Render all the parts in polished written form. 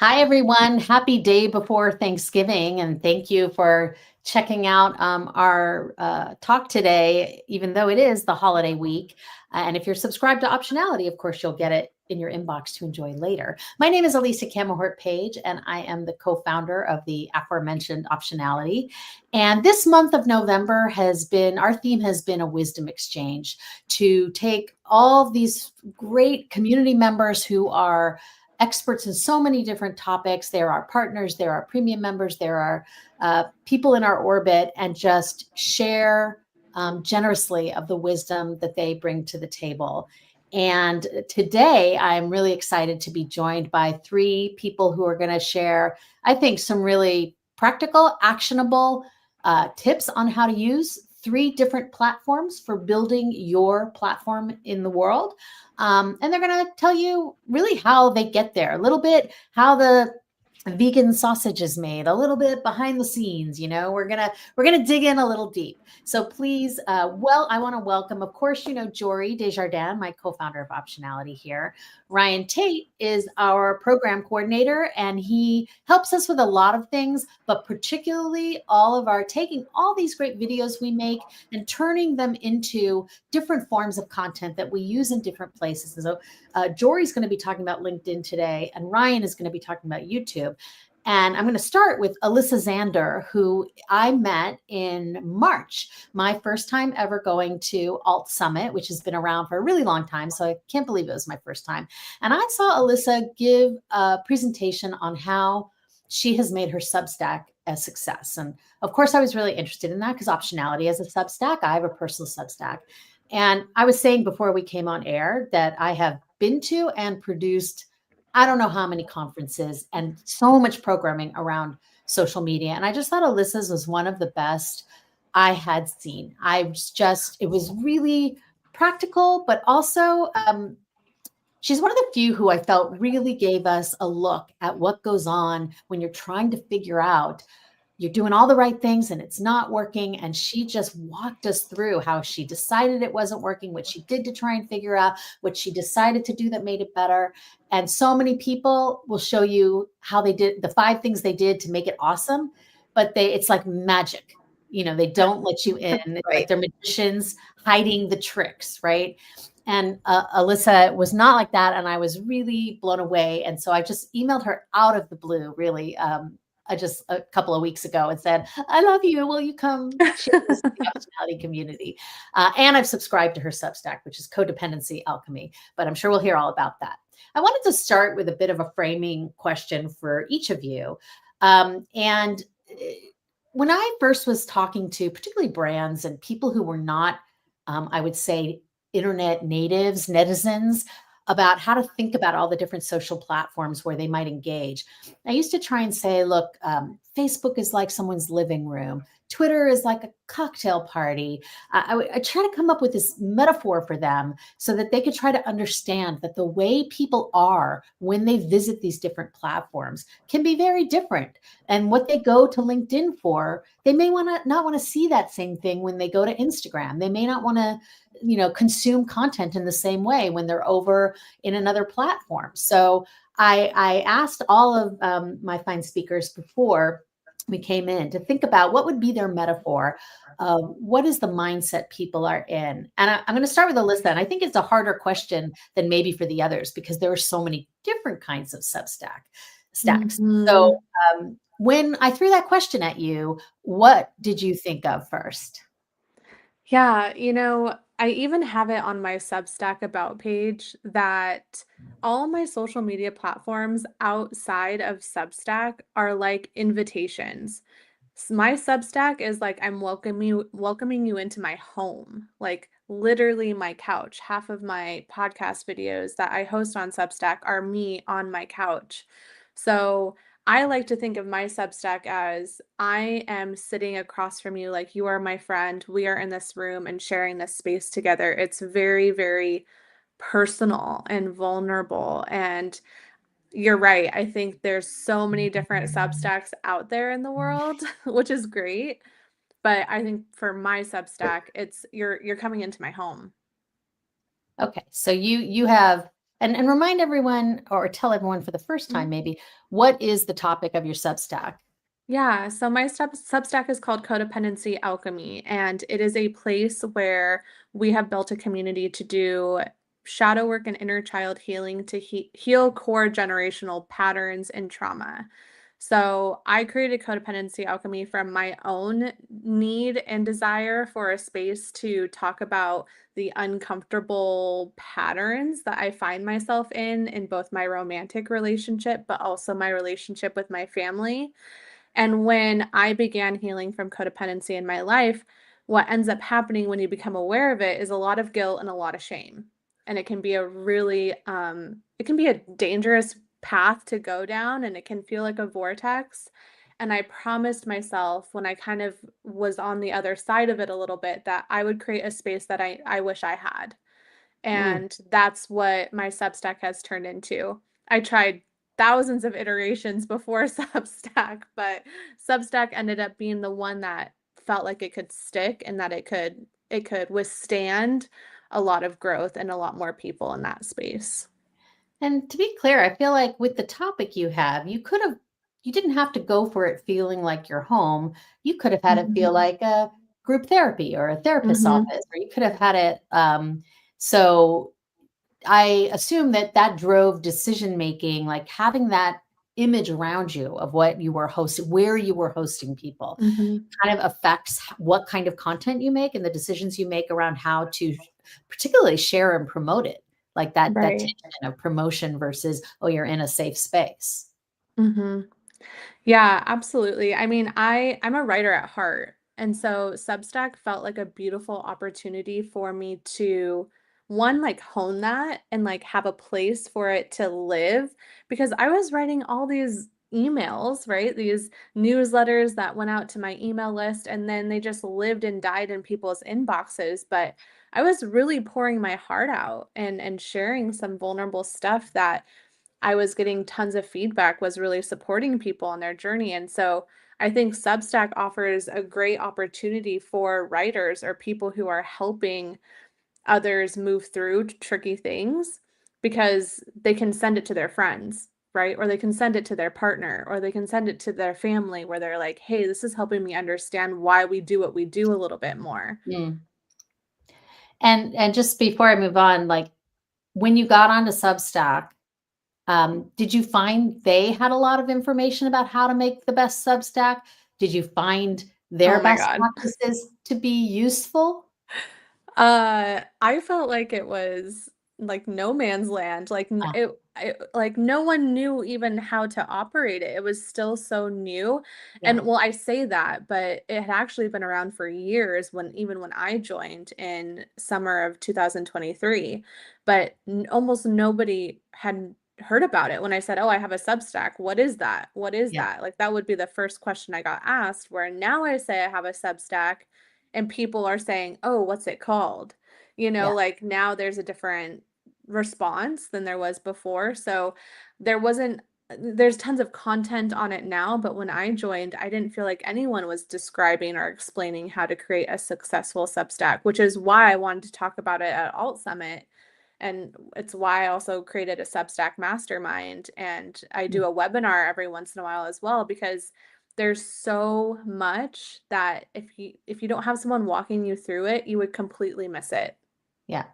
Hi, everyone. Happy day before Thanksgiving. And thank you for checking out our talk today, even though it is the holiday week. And if you're subscribed to Optionality, of course, you'll get it in your inbox to enjoy later. My name is Elisa Camahort Page, and I am the co-founder of the aforementioned Optionality. And this month of November our theme has been a wisdom exchange to take all these great community members who are experts in so many different topics. There are partners, there are premium members, there are people in our orbit, and just share generously of the wisdom that they bring to the table. And today, I'm really excited to be joined by three people who are going to share, I think, some really practical, actionable tips on how to use three different platforms for building your platform in the world. And they're going to tell you really how they get there, a little bit how the vegan sausage is made, a little bit behind the scenes. We're gonna dig in a little deep. So please, I want to welcome, of course, Jory Desjardins, my co-founder of Optionality here. Ryan Tate is our program coordinator, and he helps us with a lot of things, but particularly taking all these great videos we make and turning them into different forms of content that we use in different places. And so Jory's going to be talking about LinkedIn today, and Ryan is going to be talking about YouTube. And I'm going to start with Alyssa Zander, who I met in March, my first time ever going to Alt Summit, which has been around for a really long time. So I can't believe it was my first time. And I saw Alyssa give a presentation on how she has made her Substack a success. And of course, I was really interested in that because Optionality has a Substack. I have a personal Substack. And I was saying before we came on air that I have been to and produced I don't know how many conferences and so much programming around social media. And I just thought Alyssa's was one of the best I had seen. It was really practical, but also she's one of the few who I felt really gave us a look at what goes on when you're trying to figure out you're doing all the right things and it's not working. And she just walked us through how she decided it wasn't working, what she did to try and figure out, what she decided to do that made it better. And so many people will show you how they did the 5 things they did to make it awesome, but it's like magic. They don't let you in. It's Right. like they're magicians hiding the tricks, right? And Alyssa was not like that. And I was really blown away. And so I just emailed her out of the blue, really, just a couple of weeks ago and said, I love you. Will you come share this with the Optionality community? And I've subscribed to her Substack, which is Codependency Alchemy, but I'm sure we'll hear all about that. I wanted to start with a bit of a framing question for each of you. And when I first was talking to particularly brands and people who were not, I would say, internet natives, netizens, about how to think about all the different social platforms where they might engage. I used to try and say, look, Facebook is like someone's living room. Twitter is like a cocktail party. I try to come up with this metaphor for them so that they could try to understand that the way people are when they visit these different platforms can be very different. And what they go to LinkedIn for, they may not want to see that same thing when they go to Instagram. They may not want to consume content in the same way when they're over in another platform. So I asked all of my fine speakers before we came in to think about what would be their metaphor of what is the mindset people are in. And I'm going to start with Alyssa. And I think it's a harder question than maybe for the others because there are so many different kinds of stacks. Mm-hmm. So when I threw that question at you, what did you think of first? Yeah, I even have it on my Substack about page that all my social media platforms outside of Substack are like invitations. My Substack is like I'm welcoming you into my home, like literally my couch. Half of my podcast videos that I host on Substack are me on my couch. So I like to think of my Substack as I am sitting across from you, like you are my friend. We are in this room and sharing this space together. It's very, very personal and vulnerable. And you're right. I think there's so many different Substacks out there in the world, which is great. But I think for my Substack, it's you're coming into my home. Okay, so you have And remind everyone, or tell everyone for the first time, maybe, what is the topic of your Substack? Yeah, so my Substack is called Codependency Alchemy, and it is a place where we have built a community to do shadow work and inner child healing to heal core generational patterns and trauma. So I created Codependency Alchemy from my own need and desire for a space to talk about the uncomfortable patterns that I find myself in both my romantic relationship, but also my relationship with my family. And when I began healing from codependency in my life, what ends up happening when you become aware of it is a lot of guilt and a lot of shame. And it can be a really, it can be a dangerous path to go down, and it can feel like a vortex. And I promised myself when I kind of was on the other side of it a little bit that I would create a space that I wish I had. Mm. And that's what my Substack has turned into. I tried thousands of iterations before Substack, but Substack ended up being the one that felt like it could stick and that it could withstand a lot of growth and a lot more people in that space. And to be clear, I feel like with the topic you have, you didn't have to go for it feeling like your home. You could have had it feel Mhm. like a group therapy or a therapist's Mhm. office, or you could have had it. So I assume that that drove decision making, like having that image around you of what you were hosting, where you were hosting people, Mhm. kind of affects what kind of content you make and the decisions you make around how to particularly share and promote it. Like that Right. tension of promotion versus, oh, you're in a safe space. Mhm. Yeah, absolutely. I mean, I'm a writer at heart. And so Substack felt like a beautiful opportunity for me to one, like hone that and like have a place for it to live because I was writing all these emails, right? These newsletters that went out to my email list and then they just lived and died in people's inboxes, but I was really pouring my heart out and sharing some vulnerable stuff that I was getting tons of feedback was really supporting people on their journey. And so I think Substack offers a great opportunity for writers or people who are helping others move through tricky things because they can send it to their friends, right? Or they can send it to their partner or they can send it to their family where they're like, hey, this is helping me understand why we do what we do a little bit more. Mm. And just before I move on, like when you got onto Substack, did you find they had a lot of information about how to make the best Substack? Did you find Oh their my best God. practices to be useful? I felt like it was like no man's land. Like Ah, like no one knew even how to operate it. It was still so new. yeah, And well, I say that, but it had actually been around for years when even when I joined in summer of 2023. But almost nobody had heard about it when I said, "Oh, I have a Substack. What is that? What is yeah, that?" Like that would be the first question I got asked, where now I say I have a Substack and people are saying, "Oh, what's it called?" yeah. Like now there's a different response than there was before. So there wasn't there's tons of content on it now, but when I joined, I didn't feel like anyone was describing or explaining how to create a successful Substack, which is why I wanted to talk about it at Alt Summit. And it's why I also created a Substack mastermind and I Mm, do a webinar every once in a while as well because there's so much that if you don't have someone walking you through it, you would completely miss it. yeah.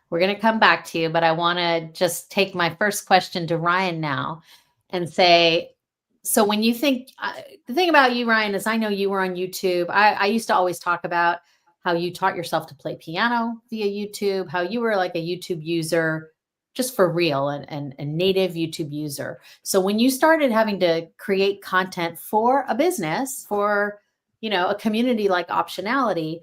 We're going to come back to you, but I want to just take my first question to Ryan now and say, so when you think, the thing about you, Ryan, is I know you were on YouTube. I used to always talk about how you taught yourself to play piano via YouTube, how you were like a YouTube user just for real and native YouTube user. So when you started having to create content for a business, for, a community like Optionality,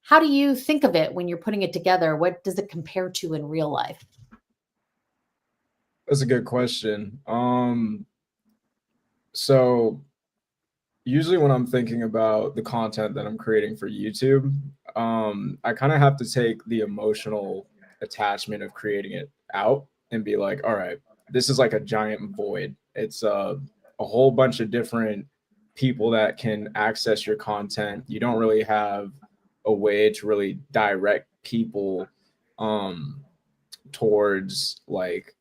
how do you think of it when you're putting it together? What does it compare to in real life? That's a good question. So usually when I'm thinking about the content that I'm creating for YouTube, I kind of have to take the emotional attachment of creating it out and be like, all right, this is like a giant void. It's a whole bunch of different people that can access your content. You don't really have a way to really direct people um, towards like,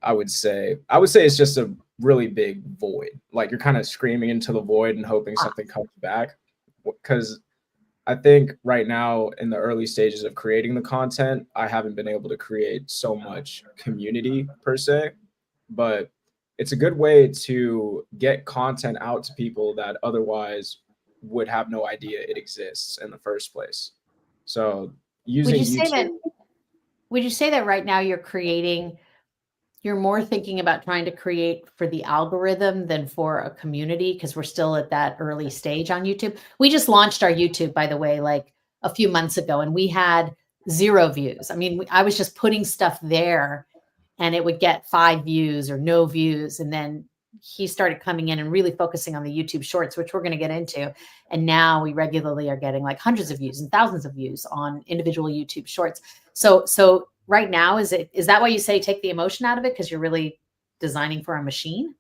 I would say it's just a really big void. Like you're kind of screaming into the void and hoping something comes back. Because I think right now in the early stages of creating the content, I haven't been able to create so much community per se, but it's a good way to get content out to people that otherwise would have no idea it exists in the first place. So Would using you say that, YouTube, would you say that right now you're more thinking about trying to create for the algorithm than for a community? Because we're still at that early stage on YouTube. We just launched our YouTube, by the way, like a few months ago, and we had 0 views. I mean, I was just putting stuff there and it would get 5 views or no views. And then he started coming in and really focusing on the YouTube shorts, which we're going to get into. And now we regularly are getting like hundreds of views and thousands of views on individual YouTube shorts. So right now, is that why you say take the emotion out of it? Because you're really designing for a machine?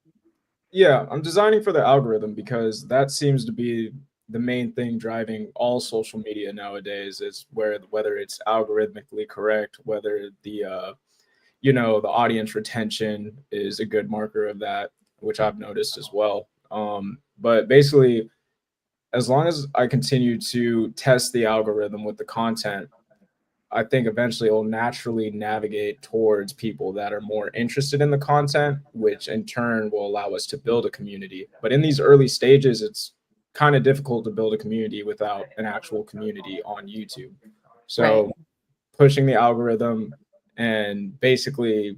yeah, I'm designing for the algorithm because that seems to be the main thing driving all social media nowadays is whether it's algorithmically correct, whether the audience retention is a good marker of that, which I've noticed as well. But basically, as long as I continue to test the algorithm with the content, I think eventually it'll naturally navigate towards people that are more interested in the content, which in turn will allow us to build a community. But in these early stages, it's kind of difficult to build a community without an actual community on YouTube. So Right. pushing the algorithm and basically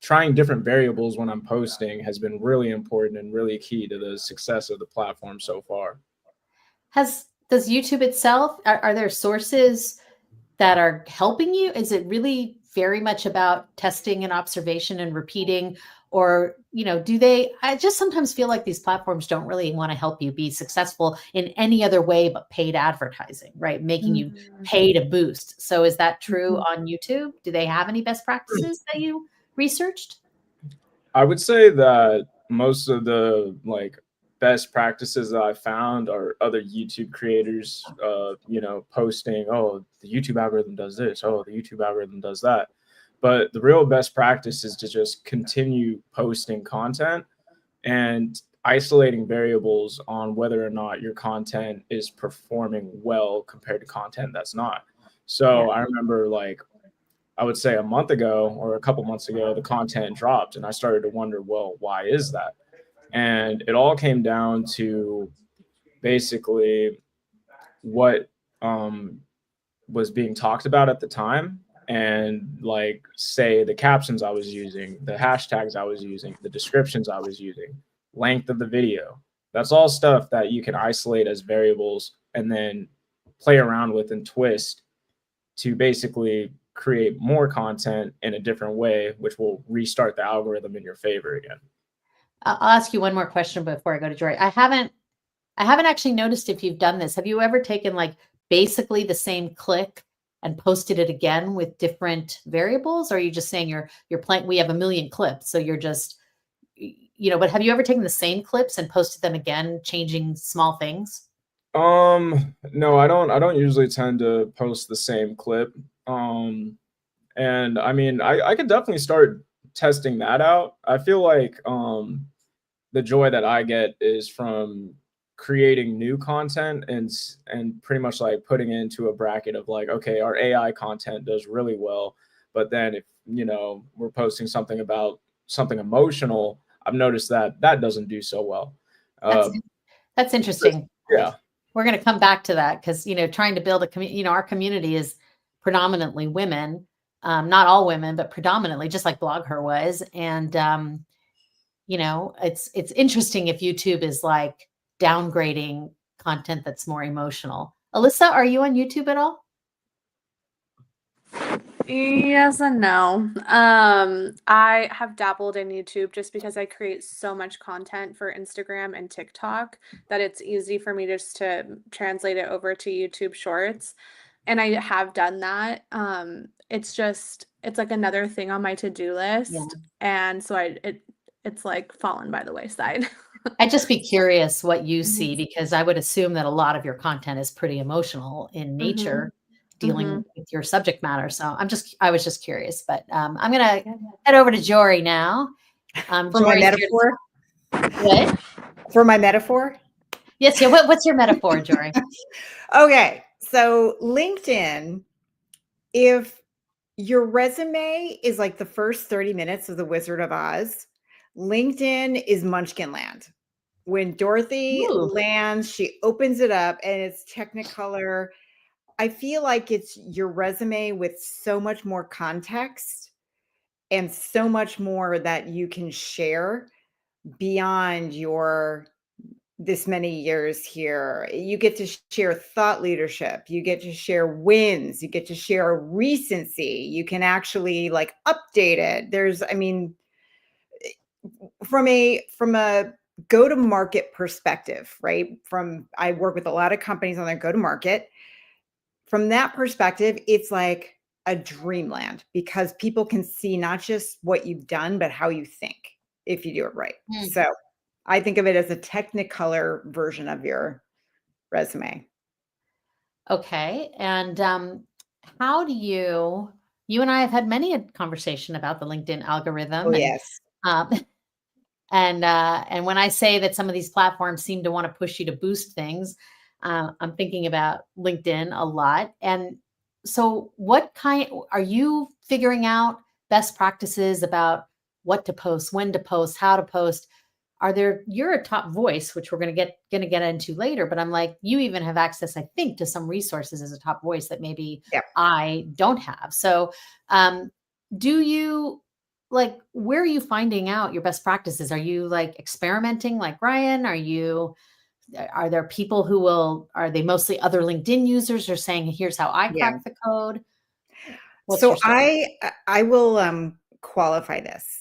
trying different variables when I'm posting has been really important and really key to the success of the platform so far. Does YouTube itself, are there sources that are helping you? Is it really very much about testing and observation and repeating? Or, I just sometimes feel like these platforms don't really want to help you be successful in any other way but paid advertising, right? Making you pay to boost. So is that true on YouTube? Do they have any best practices that you researched? I would say that most of the best practices that I found are other YouTube creators, posting, oh, the YouTube algorithm does this, oh, the YouTube algorithm does that. But the real best practice is to just continue posting content and isolating variables on whether or not your content is performing well compared to content that's not. So I remember I would say a month ago or a couple months ago, the content dropped and I started to wonder, well, why is that? And it all came down to basically what was being talked about at the time, and say the captions I was using, the hashtags I was using, the descriptions I was using, length of the video. That's all stuff that you can isolate as variables and then play around with and twist to basically create more content in a different way, which will restart the algorithm in your favor again. I'll ask you one more question before I go to Jory. I haven't actually noticed if you've done this. Have you ever taken basically the same click and posted it again with different variables? Or are you just saying you're playing, we have a million clips, so you're just, but have you ever taken the same clips and posted them again, changing small things? No, I don't usually tend to post the same clip. And I mean, I could definitely start testing that out. I feel like the joy that I get is from creating new content and pretty much putting it into a bracket of okay, our AI content does really well, but then if we're posting something about something emotional, I've noticed that doesn't do so well. That's interesting. Yeah. We're going to come back to that because, trying to build a community, our community is predominantly women, not all women, but predominantly, just like BlogHer was. And, it's interesting if YouTube is downgrading content that's more emotional. Alyssa, are you on YouTube at all? Yes and no. I have dabbled in YouTube just because I create so much content for Instagram and TikTok that it's easy for me just to translate it over to YouTube Shorts. And I have done that. It's like another thing on my to-do list. Yeah. And so it's fallen by the wayside. I'd just be curious what you see, because I would assume that a lot of your content is pretty emotional in nature. dealing with your subject matter. So I was just curious, but I'm going to head over to Jory now. For my metaphor? What? For my metaphor? Yes. Yeah. What's your metaphor, Jory? Okay. So LinkedIn, if your resume is like the first 30 minutes of The Wizard of Oz, LinkedIn is Munchkin Land. When Dorothy lands, she opens it up and it's Technicolor. I feel like it's your resume with so much more context and so much more that you can share beyond your this many years here. You get to share thought leadership, you get to share wins, you get to share recency, you can actually like update it. There's, I mean, from a go to market perspective, right? I work with a lot of companies on their go to market. From that perspective, it's like a dreamland because people can see not just what you've done, but how you think if you do it right. So I think of it as a Technicolor version of your resume. Okay. And how do you and I have had many a conversation about the LinkedIn algorithm. Oh, And, yes. and when I say that some of these platforms seem to want to push you to boost things, I'm thinking about LinkedIn a lot. And so what kind are you figuring out best practices about what to post, when to post, how to post? You're a top voice, which we're going to get into later, but I'm like, you even have access, I think, to some resources as a top voice that maybe I don't have. So, do you like, where are you finding out your best practices? Are you like experimenting like Ryan? Are there people are they mostly other LinkedIn users or saying, here's how I crack the code? What's your story? I will qualify this.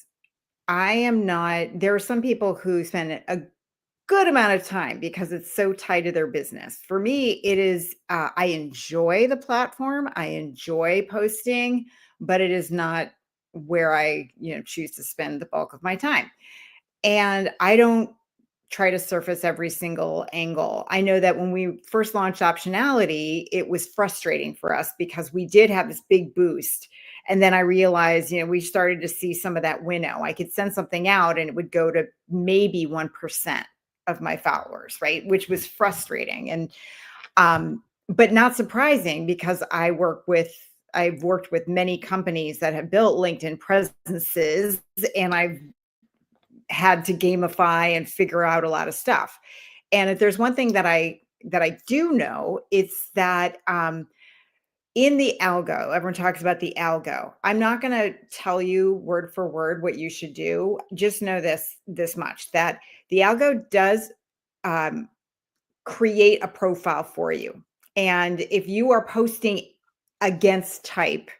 I am not, there are some people who spend a good amount of time because it's so tied to their business. For me, it is, I enjoy the platform. I enjoy posting, but it is not where I, choose to spend the bulk of my time. And I don't try to surface every single angle. I know that when we first launched optionality, it was frustrating for us because we did have this big boost. And then I realized, we started to see some of that winnow. I could send something out and it would go to maybe 1% of my followers, right? Which was frustrating. And, but not surprising because I've worked with many companies that have built LinkedIn presences, and I've had to gamify and figure out a lot of stuff. And if there's one thing that I do know, it's that in the algo, everyone talks about the algo. I'm not going to tell you word for word what you should do. Just know this much, that the algo does create a profile for you. And if you are posting against type,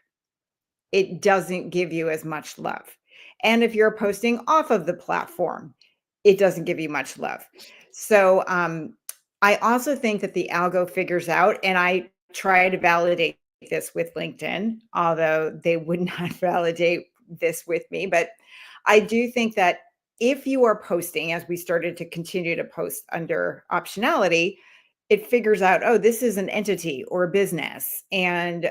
it doesn't give you as much love. And if you're posting off of the platform, it doesn't give you much love. So I also think that the algo figures out, and I try to validate this with LinkedIn, although they would not validate this with me. But I do think that if you are posting, as we started to continue to post under optionality, it figures out, oh, this is an entity or a business. And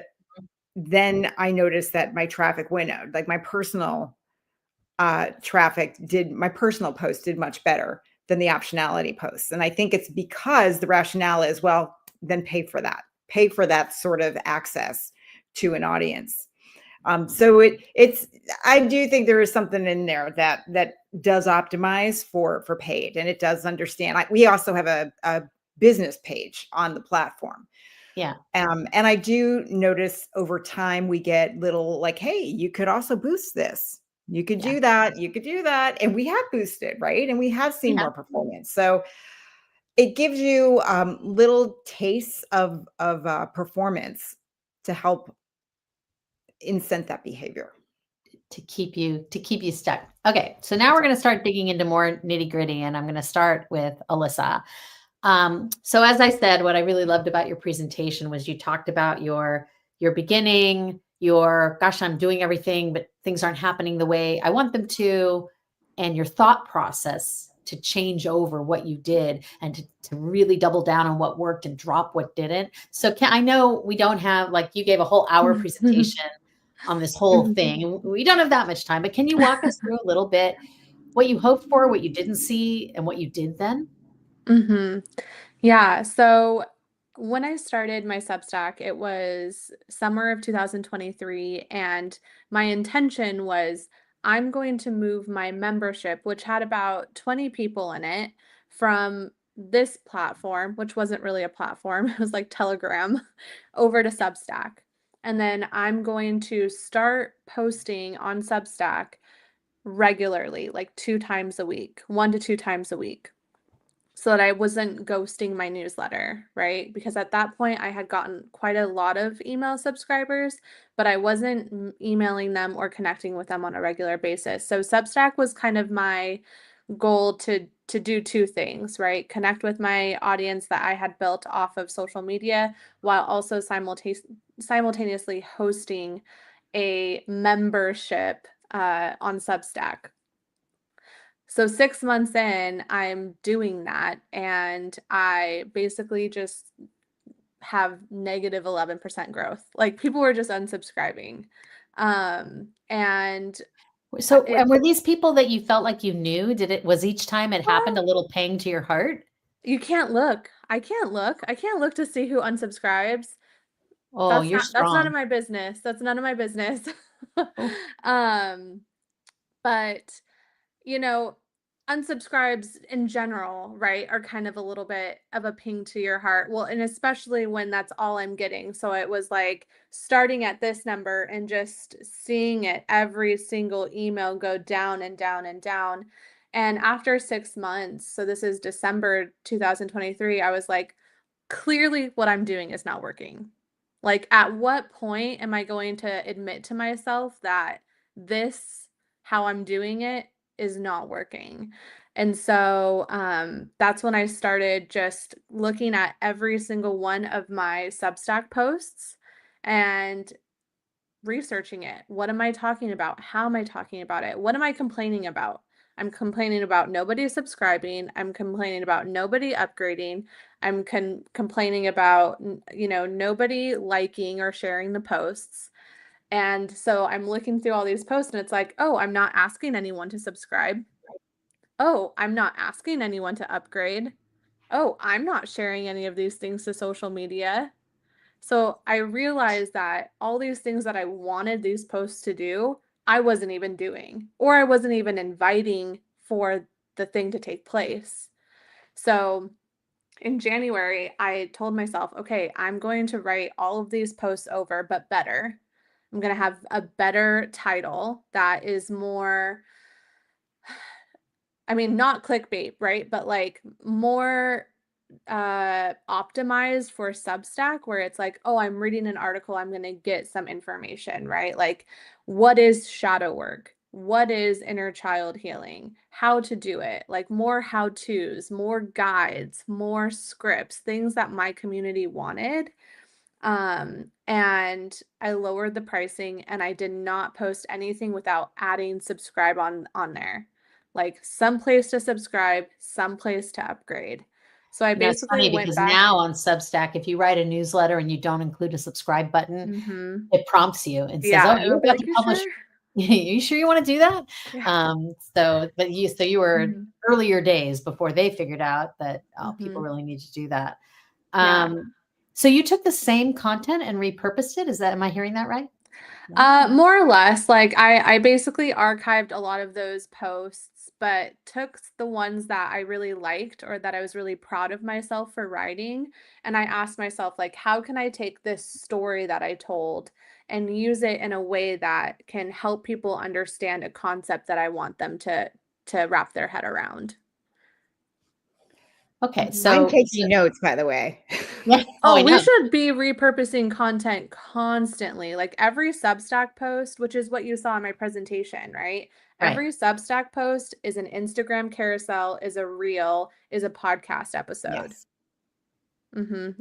then I noticed that my traffic winnowed, like my personal my personal post did much better than the optionality posts. And I think it's because the rationale is, well, then pay for that sort of access to an audience. So I do think there is something in there that does optimize for paid, and it does understand. We also have a business page on the platform. Yeah. And I do notice over time we get little like, hey, you could also boost this. You could do that. You could do that. And we have boosted, right? And we have seen more performance. So it gives you little tastes of performance to help incent that behavior. To keep you stuck. Okay. So now we're going to start digging into more nitty gritty, and I'm going to start with Alyssa. So as I said, what I really loved about your presentation was you talked about your beginning, gosh, I'm doing everything, but things aren't happening the way I want them to, and your thought process to change over what you did and to really double down on what worked and drop what didn't. So I know we don't have, like, you gave a whole hour presentation on this whole thing, and we don't have that much time, but can you walk us through a little bit what you hoped for, what you didn't see, and what you did then? Yeah. So when I started my Substack, it was summer of 2023, and my intention was I'm going to move my membership, which had about 20 people in it, from this platform, which wasn't really a platform, it was like Telegram, over to Substack. And then I'm going to start posting on Substack regularly, like 2 times a week, 1 to 2 times a week, so that I wasn't ghosting my newsletter, right? Because at that point I had gotten quite a lot of email subscribers, but I wasn't emailing them or connecting with them on a regular basis. So Substack was kind of my goal to do two things, right? Connect with my audience that I had built off of social media, while also simultaneously hosting a membership on Substack. So 6 months in, I'm doing that, and I basically just have negative 11% growth. Like, people were just unsubscribing. And So, it and were these people that you felt like you knew? Was each time it happened a little pang to your heart? You can't look. I can't look. I can't look to see who unsubscribes. Oh, you're That's none of strong. my business. That's none of my business. Oh, um, but you know, unsubscribes in general, right, are kind of a little bit of a ping to your heart. Well, and especially when that's all I'm getting. So it was like starting at this number and just seeing it, every single email go down and down and down. And after 6 months, so this is December 2023, I was like, clearly what I'm doing is not working. Like, at what point am I going to admit to myself that this, how I'm doing it, is not working? And so that's when I started just looking at every single one of my Substack posts and researching it. What am I talking about? How am I talking about it? What am I complaining about? I'm complaining about nobody subscribing. I'm complaining about nobody upgrading. I'm complaining about, nobody liking or sharing the posts. And so I'm looking through all these posts, and it's like, oh, I'm not asking anyone to subscribe. Oh, I'm not asking anyone to upgrade. Oh, I'm not sharing any of these things to social media. So I realized that all these things that I wanted these posts to do, I wasn't even doing, or I wasn't even inviting for the thing to take place. So in January, I told myself, okay, I'm going to write all of these posts over, but better. I'm going to have a better title that is more, I mean, not clickbait, right? But like more optimized for Substack, where it's like, oh, I'm reading an article, I'm going to get some information, right? Like, what is shadow work? What is inner child healing? How to do it? Like, more how-tos, more guides, more scripts, things that my community wanted. And I lowered the pricing, and I did not post anything without adding subscribe on there. Like, some place to subscribe, some place to upgrade. So I it's basically funny went because back. now on Substack, if you write a newsletter and you don't include a subscribe button, it prompts you and says, "Oh, Yeah, you're it'll be about like, to you publish. sure? You sure you want to do that?" Yeah. So you were Mhm. earlier days before they figured out that people Mhm. really need to do that. Yeah. So you took the same content and repurposed it. Am I hearing that right? More or less, like I basically archived a lot of those posts, but took the ones that I really liked or that I was really proud of myself for writing. And I asked myself, like, how can I take this story that I told and use it in a way that can help people understand a concept that I want them to wrap their head around? Okay, I'm so taking notes, by the way. yeah. Oh, Oh, I we know. should be repurposing content constantly. Like, every Substack post, which is what you saw in my presentation, right? Right. Every Substack post is an Instagram carousel, is a reel, is a podcast episode. Yes.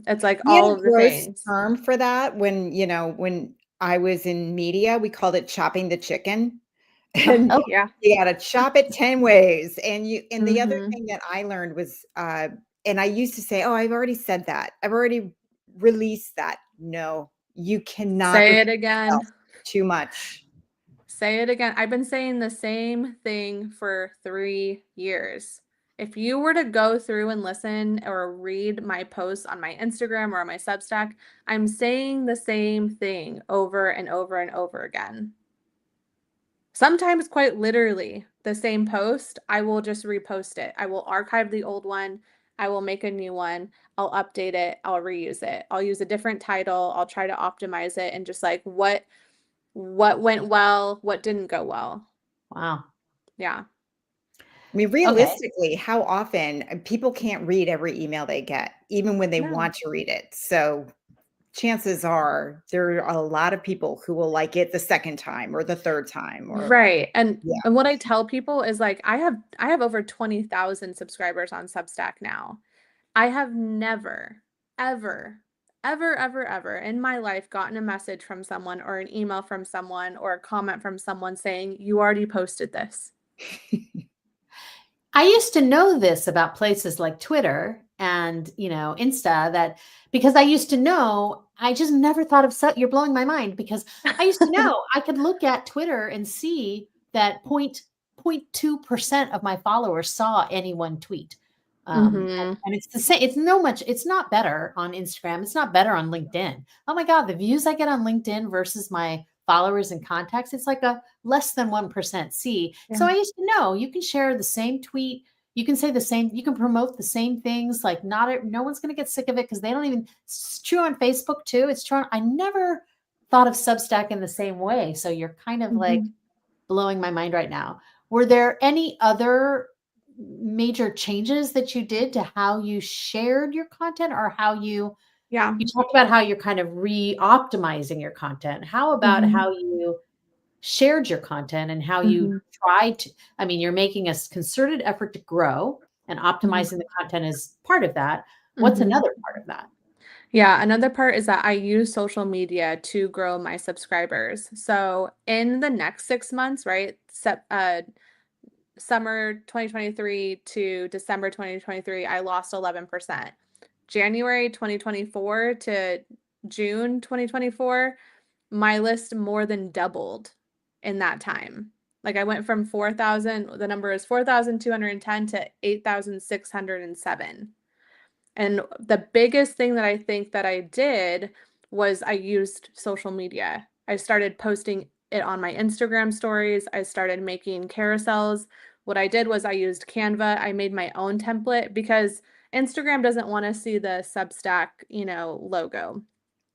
It's like We had all a of the gross things. term for that when I was in media, we called it chopping the chicken. And Oh, Yeah. you got to chop it 10 ways. And the other Mhm. thing that I learned was, and I used to say, oh, I've already said that. I've already released that. No, you cannot Say repeat it again. yourself too much. Say it again. I've been saying the same thing for 3 years. If you were to go through and listen or read my posts on my Instagram or on my Substack, I'm saying the same thing over and over and over again. Sometimes quite literally the same post, I will just repost it. I will archive the old one. I will make a new one. I'll update it. I'll reuse it. I'll use a different title. I'll try to optimize it and just like what went well, what didn't go well. wow. Yeah. I mean, Okay. realistically, how often people can't read every email they get, even when they No. want to read it. So chances are there are a lot of people who will like it the second time or the third time or Right. And yeah. what I tell people is like I have over 20,000 subscribers on Substack now. I have never ever in my life gotten a message from someone or an email from someone or a comment from someone saying you already posted this. I used to know this about places like Twitter and, Insta that because I used to know, I just never thought of you're blowing my mind because I used to know I could look at Twitter and see that 0.2% of my followers saw any one tweet. Mhm. And it's the same. It's not better on Instagram. It's not better on LinkedIn. Oh my God, the views I get on LinkedIn versus my followers and contacts, it's like a less than 1% see. So Yeah. I used to know you can share the same tweet. You can say the same, you can promote the same things. Like no one's going to get sick of it because they don't even, it's true on Facebook too. It's true. I never thought of Substack in the same way. So you're kind of like Mhm. blowing my mind right now. Were there any other major changes that you did to how you shared your content or how you Yeah. talked about how you're kind of re-optimizing your content. How about Mhm. how you shared your content and how you Mhm. tried to, I mean, you're making a concerted effort to grow and Mhm. optimizing the content is part of that. What's Mhm. another part of that? Yeah, another part is that I use social media to grow my subscribers. So in the next 6 months, right, summer 2023 to December 2023, I lost 11%. January 2024 to June 2024, my list more than doubled in that time. Like I went from 4,000, the number is 4,210 to 8,607. And the biggest thing that I think that I did was I used social media. I started posting it on my Instagram stories. I started making carousels. What I did was I used Canva. I made my own template because Instagram doesn't want to see the Substack, logo.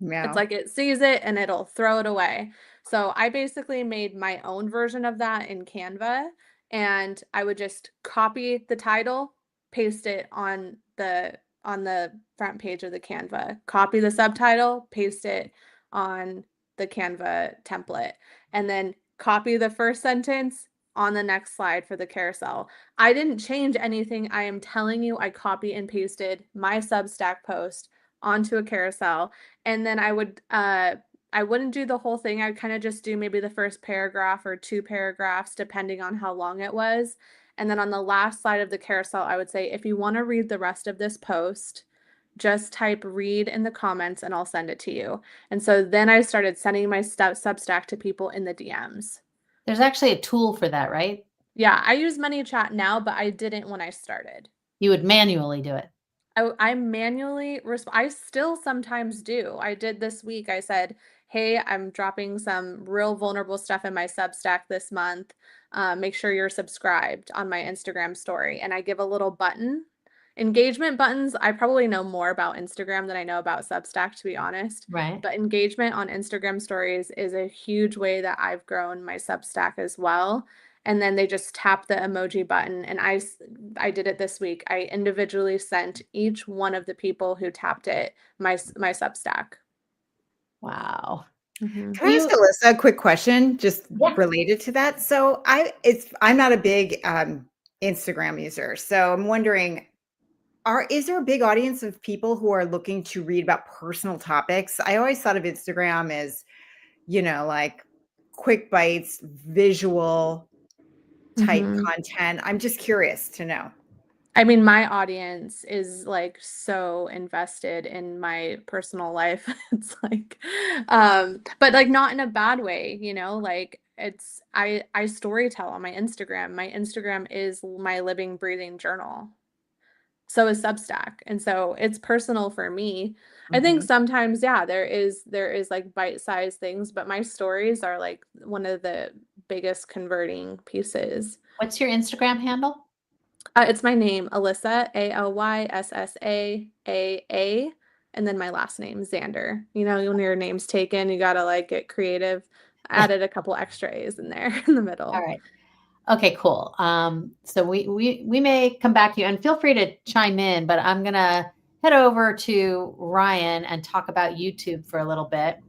It's Yeah. like it sees it and it'll throw it away. So I basically made my own version of that in Canva, and I would just copy the title, paste it on the front page of the Canva, copy the subtitle, paste it on the Canva template, and then copy the first sentence on the next slide for the carousel. I didn't change anything. I am telling you, I copy and pasted my Substack post onto a carousel, and then I wouldn't do the whole thing. I'd kind of just do maybe the first paragraph or 2 paragraphs depending on how long it was. And then on the last slide of the carousel, I would say, if you want to read the rest of this post, just type read in the comments and I'll send it to you. And so then I started sending my Substack to people in the DMs. There's actually a tool for that, right? Yeah, I use ManyChat now, but I didn't when I started. You would manually do it. I manually I still sometimes do. I did this week. I said, "Hey, I'm dropping some real vulnerable stuff in my Substack this month. Make sure you're subscribed on my Instagram story." And I give a little button. Engagement buttons, I probably know more about Instagram than I know about Substack, to be honest. Right. But engagement on Instagram stories is a huge way that I've grown my Substack as well. And then they just tap the emoji button, and I did it this week. I individually sent each one of the people who tapped it my Substack. Wow. Mhm. Can I ask Alyssa a quick question just Yeah. related to that? So I'm not a big Instagram user. So I'm wondering, is there a big audience of people who are looking to read about personal topics? I always thought of Instagram as, like quick bites, visual type Mhm. content? I'm just curious to know. I mean, my audience is like so invested in my personal life. It's like, but like not in a bad way, you know, like it's, I story tell on my Instagram. My Instagram is my living, breathing journal. So is Substack. And so it's personal for me. I think Mhm. sometimes, yeah, there is like bite-sized things, but my stories are like one of the biggest converting pieces. What's your Instagram handle? It's my name, Alyssa, Alyssaa, and then my last name, Xander. You know, when your name's taken, you gotta like get creative. I added a couple extra A's in there in the All middle. right. Okay, cool. So we may come back to you, and feel free to chime in, but I'm gonna head over to Ryan and talk about YouTube for a little bit.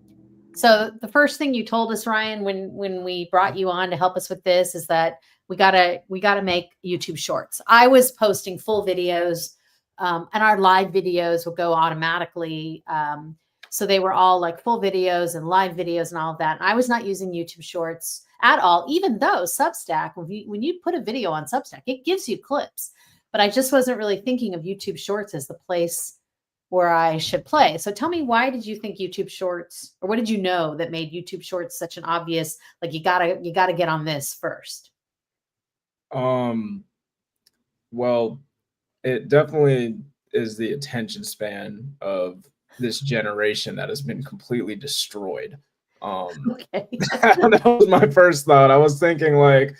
So the first thing you told us, Ryan, when we brought you on to help us with this, is that we gotta make YouTube Shorts. I was posting full videos, and our live videos will go automatically. So they were all like full videos and live videos and all of that. And I was not using YouTube Shorts at all, even though Substack, when you put a video on Substack, it gives you clips. But I just wasn't really thinking of YouTube Shorts as the place where I should play. So tell me, why did you think YouTube Shorts, or what did you know that made YouTube Shorts such an obvious, like you gotta get on this first? Um, well, it definitely is the attention span of this generation that has been completely destroyed. Okay. That was my first thought. I was thinking like,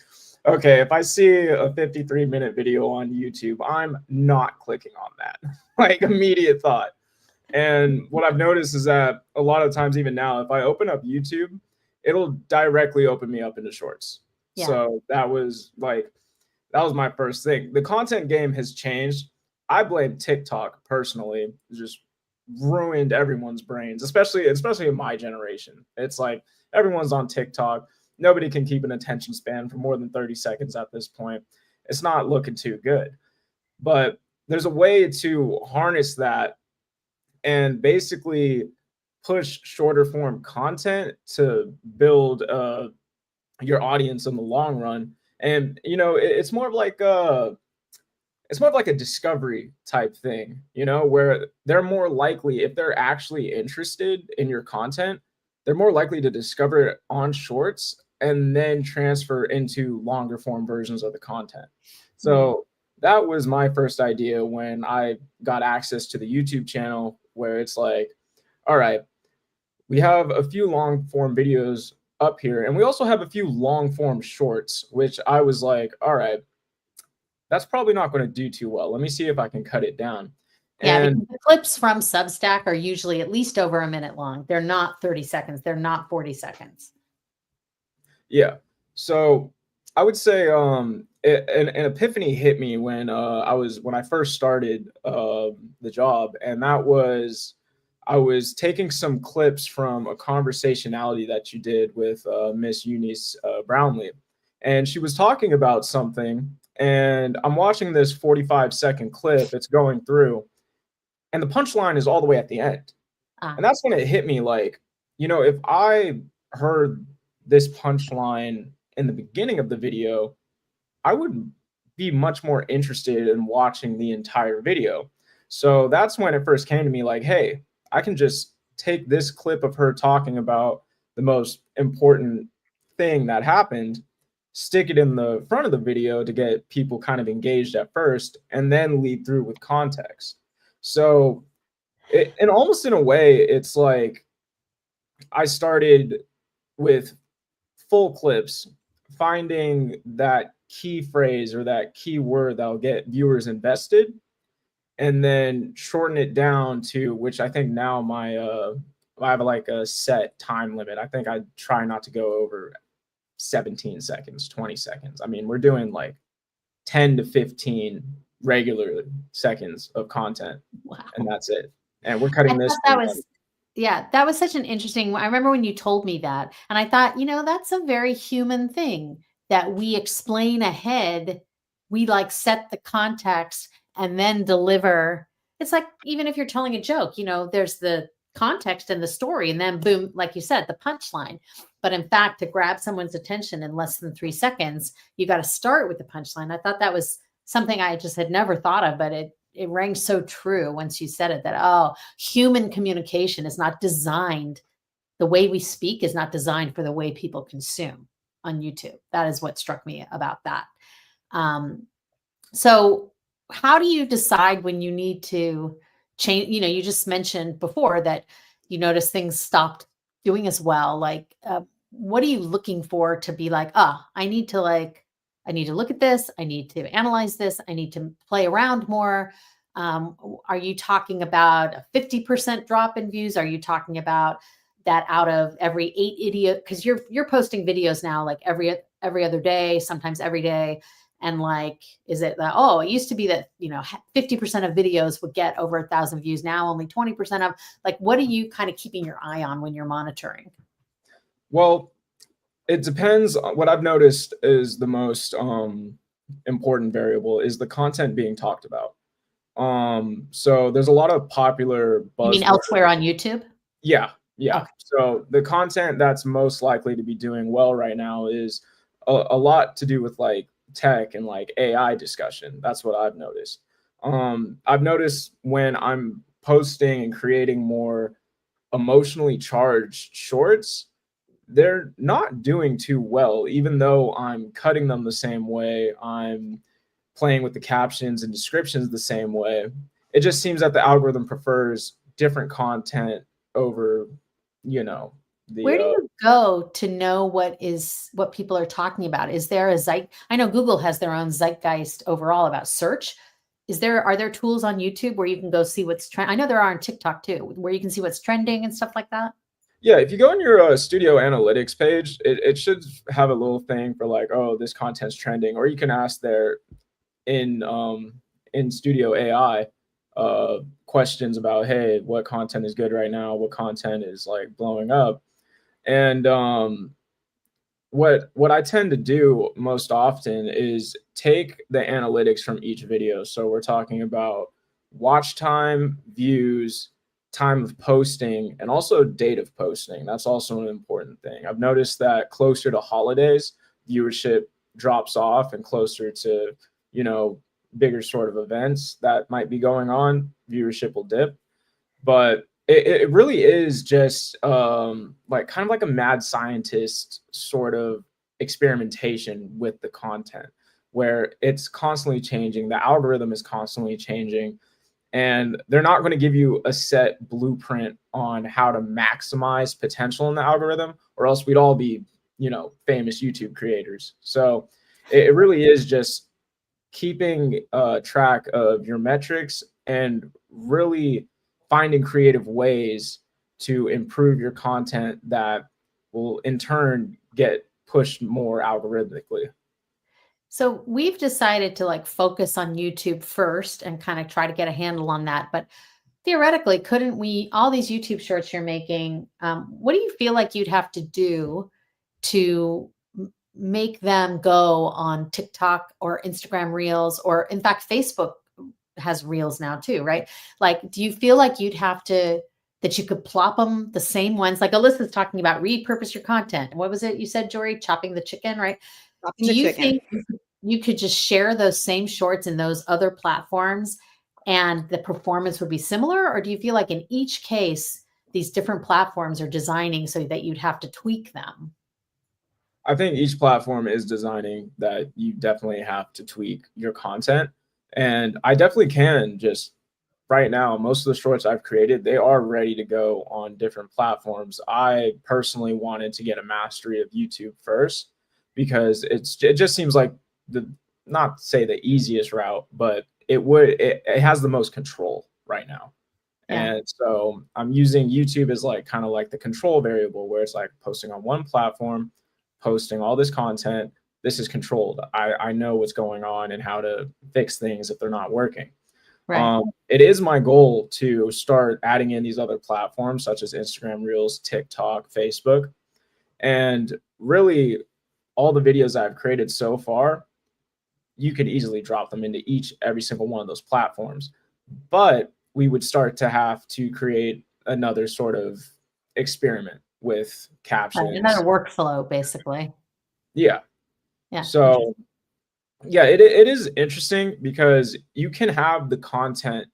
okay, if I see a 53-minute video on YouTube, I'm not clicking on that. Like immediate thought. And what I've noticed is that a lot of times, even now, if I open up YouTube, it'll directly open me up into shorts. Yeah. So that was my first thing. The content game has changed. I blame TikTok personally. It just ruined everyone's brains, especially in my generation. It's like everyone's on TikTok. Nobody can keep an attention span for more than 30 seconds at this point. It's not looking too good. But there's a way to harness that and basically push shorter form content to build your audience in the long run. And it's more of like a discovery type thing, where they're more likely, if they're actually interested in your content, they're more likely to discover it on shorts and then transfer into longer form versions of the content. So that was my first idea when I got access to the YouTube channel, where it's like, all right, we have a few long form videos up here, and we also have a few long form shorts, which I was like, all right, that's probably not going to do too well. Let me see if I can cut it down. Yeah, And because the clips from Substack are usually at least over a minute long. They're not 30 seconds. They're not 40 seconds. yeah, so I would say an epiphany hit me when I first started the job, and that was I was taking some clips from a conversationality that you did with Miss Eunice Brownlee, and she was talking about something, and I'm watching this 45-second clip. It's going through, and the punchline is all the way at the end. And that's when it hit me like, if I heard this punchline in the beginning of the video, I would be much more interested in watching the entire video. So that's when it first came to me like, hey, I can just take this clip of her talking about the most important thing that happened, stick it in the front of the video to get people kind of engaged at first, and then lead through with context. So and almost in a way, it's like I started with full clips, finding that key phrase or that key word that'll get viewers invested, and then shorten it down to, which I think now I have like a set time limit. I think I try not to go over 17 seconds, 20 seconds. I mean, we're doing like 10 to 15 regular seconds of content, Wow. and that's it. And we're cutting this. That was such an interesting. I remember when you told me that, and I thought, that's a very human thing that we explain ahead. We like set the context and then deliver. It's like, even if you're telling a joke, there's the context and the story, and then boom, like you said, the punchline. But in fact, to grab someone's attention in less than 3 seconds, you got to start with the punchline. I thought that was something I just had never thought of, but it rang so true once you said it, that, oh, human communication is not designed. The way we speak is not designed for the way people consume on YouTube. That is what struck me about that. So how do you decide when you need to change? You know, you just mentioned before that you notice things stopped doing as well. Like, what are you looking for to be like, I need to look at this. I need to analyze this. I need to play around more. Are you talking about a 50% drop in views? Are you talking about that out of every 8 idiot? Because you're posting videos now like every other day, sometimes every day. And like, is it that, it used to be that, 50% of videos would get over 1,000 views. Now only 20% of, like, what are you kind of keeping your eye on when you're monitoring? Well, it depends. What I've noticed is the most important variable is the content being talked about. So there's a lot of popular buzzwords. You mean elsewhere on YouTube? Yeah. Okay. So the content that's most likely to be doing well right now is a lot to do with like tech and like AI discussion. That's what I've noticed. I've noticed when I'm posting and creating more emotionally charged shorts, they're not doing too well, even though I'm cutting them the same way. I'm playing with the captions and descriptions the same way. It just seems that the algorithm prefers different content over, Where do you go to know what people are talking about? Is there I know Google has their own zeitgeist overall about search. Are there tools on YouTube where you can go see what's trending? I know there are on TikTok too, where you can see what's trending and stuff like that. Yeah, if you go on your studio analytics page, it should have a little thing for like, oh, this content's trending, or you can ask there in Studio AI questions about, hey, what content is good right now? What content is like blowing up? And what I tend to do most often is take the analytics from each video. So we're talking about watch time, views, time of posting, and also date of posting. That's also an important thing. I've noticed that closer to holidays, viewership drops off, and closer to, bigger sort of events that might be going on, viewership will dip. But it really is just like kind of like a mad scientist sort of experimentation with the content, where it's constantly changing. The algorithm is constantly changing, and they're not going to give you a set blueprint on how to maximize potential in the algorithm, or else we'd all be, famous YouTube creators. So it really is just keeping track of your metrics and really finding creative ways to improve your content that will in turn get pushed more algorithmically. So we've decided to focus on YouTube first and kind of try to get a handle on that. But theoretically, couldn't we, all these YouTube shorts you're making, what do you feel like you'd have to do to make them go on TikTok or Instagram Reels, or in fact, Facebook has Reels now too, right? Like, do you feel like that you could plop them the same ones? Like Alyssa's talking about repurpose your content. What was it you said, Jory? Chopping the chicken, right? Do you think you could just share those same shorts in those other platforms and the performance would be similar? Or do you feel like in each case, these different platforms are designing so that you'd have to tweak them? I think each platform is designing that you definitely have to tweak your content. And I definitely can just right now, most of the shorts I've created, they are ready to go on different platforms. I personally wanted to get a mastery of YouTube first because it just seems like not to say the easiest route, but it has the most control right now. Yeah. And so I'm using YouTube as kind of like the control variable, where it's like posting on one platform, posting all this content. This is controlled. I know what's going on and how to fix things if they're not working. Right. It is my goal to start adding in these other platforms such as Instagram Reels, TikTok, Facebook, and really all the videos I've created so far, you could easily drop them into every single one of those platforms. But we would start to have to create another sort of experiment with Right, captions. another workflow, basically. Yeah. Yeah. So yeah, it is interesting because you can have the content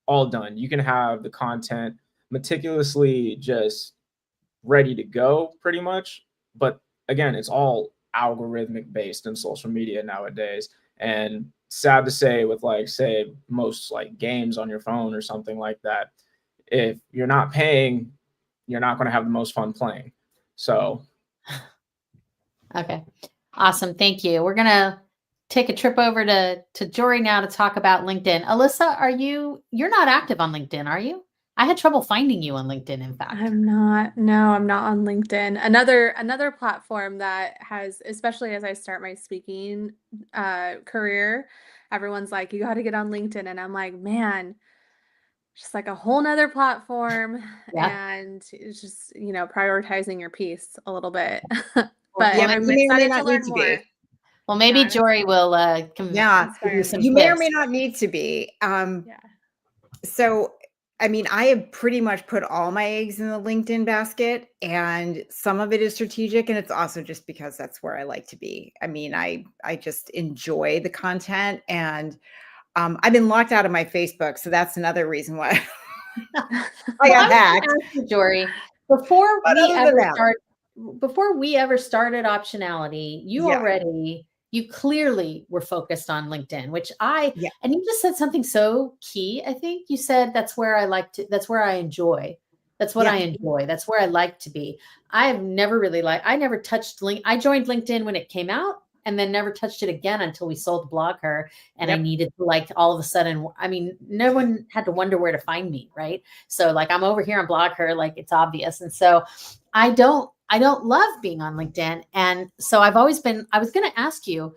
all done. You can have the content meticulously just ready to go pretty much. But again, it's all algorithmic based in social media nowadays. And sad to say, with like, say, most like games on your phone or something like that, if you're not paying, you're not going to have the most fun playing. So Okay. Awesome. Thank you. We're gonna take a trip over to Jory now to talk about LinkedIn. Alyssa, you're not active on LinkedIn, are you? I had trouble finding you on LinkedIn, in fact. I'm not. No, I'm not on LinkedIn. Another platform that has, especially as I start my speaking career, everyone's like, you got to get on LinkedIn, and I'm like, man, just like a whole nother platform, Yeah. and it's just, prioritizing your piece a little bit. Well, But Yeah, well, I'm you may or may excited to not need learn to more. be. well, Yeah, maybe I'm Jory will Yeah, give you inspire some me. you may or tips. may not need to be. Yeah. So, I mean, I have pretty much put all my eggs in the LinkedIn basket, and some of it is strategic, and it's also just because that's where I like to be. I mean, I just enjoy the content, and I've been locked out of my Facebook, so that's another reason why I Well, got I was hacked. gonna ask you, Jory, before But we other than ever that, start, before we ever started optionality, yeah, you clearly were focused on LinkedIn, which yeah, and you just said something so key. I think you said that's where I like to, that's where I enjoy. That's what yeah, I enjoy. That's where I like to be. I've never really I never touched I joined LinkedIn when it came out and then never touched it again until we sold Blogger and I yep. needed to all of a sudden, I mean, no one had to wonder where to find me, right? So like I'm over here on Blogger, like it's obvious. And so I don't love being on LinkedIn. And so I was going to ask you,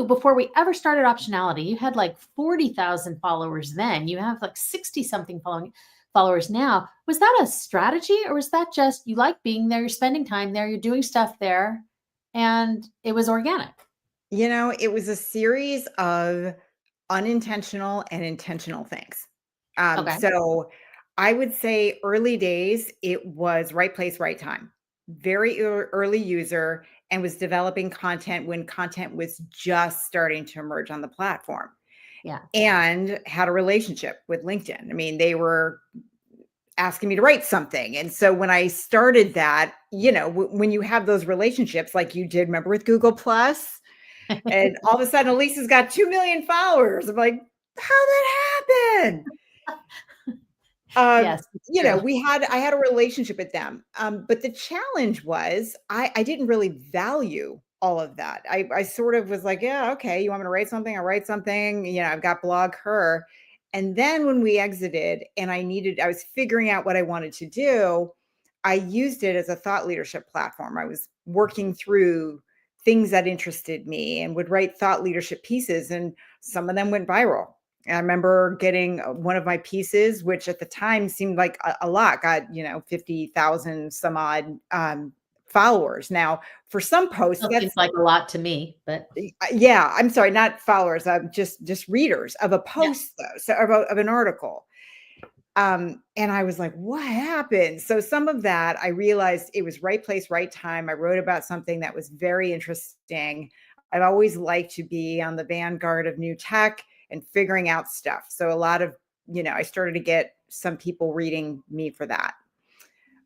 before we ever started optionality, you had like 40,000 followers then. You have like 60 something followers now. Was that a strategy or was that just you like being there, you're spending time there, you're doing stuff there, and it was organic? It was a series of unintentional and intentional things. Okay. So I would say early days, it was right place, right time. Very early user and was developing content when content was just starting to emerge on the platform Yeah. and had a relationship with LinkedIn. I mean, they were asking me to write something. And so when I started that, when you have those relationships like you did, remember with Google Plus, and all of a sudden Elisa's got 2 million followers. I'm like, how that happened? Yes, it's true. I had a relationship with them. But the challenge was I didn't really value all of that. I sort of was like, yeah, okay, you want me to write something? I'll write something. I've got blog her. And then when we exited and I was figuring out what I wanted to do, I used it as a thought leadership platform. I was working through things that interested me and would write thought leadership pieces, and some of them went viral. I remember getting one of my pieces, which at the time seemed like a lot, got 50,000 some odd followers. Now, for some posts, Still seems that's like a lot to me, but yeah. I'm sorry, not followers. Just readers of a yeah. post, though, so of an article. And I was like, what happened? So some of that, I realized it was right place, right time. I wrote about something that was very interesting. I've always liked to be on the vanguard of new tech and figuring out stuff. So a lot of, I started to get some people reading me for that.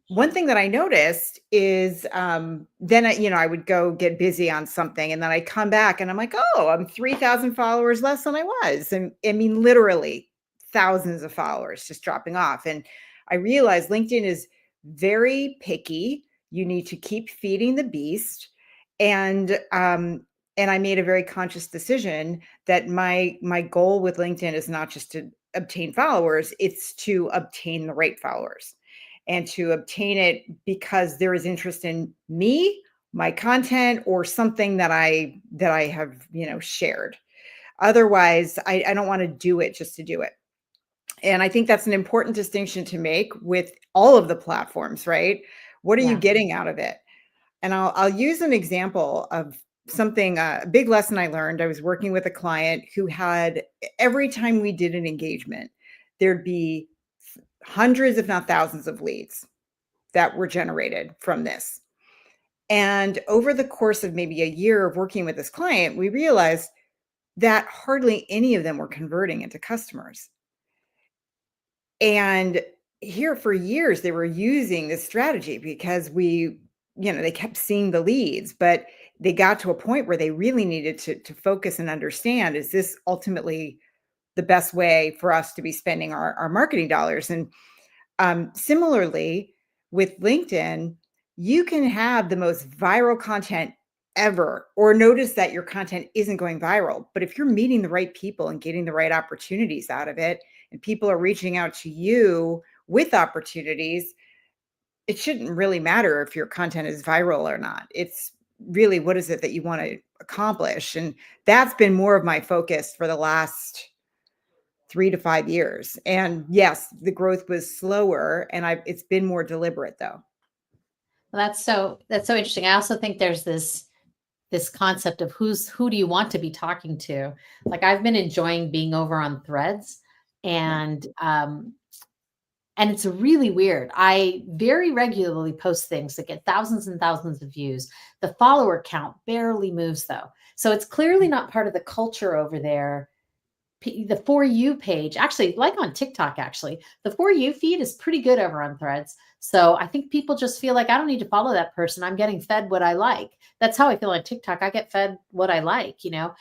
One thing that I noticed is then I would go get busy on something and then I come back and I'm like, oh, I'm 3,000 followers less than I was. And I mean, literally thousands of followers just dropping off. And I realized LinkedIn is very picky. You need to keep feeding the beast. And I made a very conscious decision that my goal with LinkedIn is not just to obtain followers, it's to obtain the right followers and to obtain it because there is interest in me, my content, or something that I have, shared. Otherwise, I don't want to do it just to do it. And I think that's an important distinction to make with all of the platforms, right? What are you Yeah. getting out of it? And I'll use an example of something, a big lesson I learned. I was working with a client who had, every time we did an engagement, there'd be hundreds, if not thousands of leads that were generated from this. And over the course of maybe a year of working with this client, we realized that hardly any of them were converting into customers. And here for years, they were using this strategy because they kept seeing the leads, but they got to a point where they really needed to focus and understand, is this ultimately the best way for us to be spending our marketing dollars? And similarly, with LinkedIn, you can have the most viral content ever, or notice that your content isn't going viral. But if you're meeting the right people and getting the right opportunities out of it, and people are reaching out to you with opportunities, it shouldn't really matter if your content is viral or not. It's really, what is it that you want to accomplish? And that's been more of my focus for the last 3 to 5 years. And yes, the growth was slower, and it's been more deliberate though. Well, that's so interesting. I also think there's this concept of who do you want to be talking to? Like, I've been enjoying being over on Threads, and it's really weird. I very regularly post things that get thousands and thousands of views. The follower count barely moves though. So it's clearly not part of the culture over there. The For You page, actually, like on TikTok, actually, the For You feed is pretty good over on Threads. So I think people just feel like, I don't need to follow that person. I'm getting fed what I like. That's how I feel on TikTok. I get fed what I like, but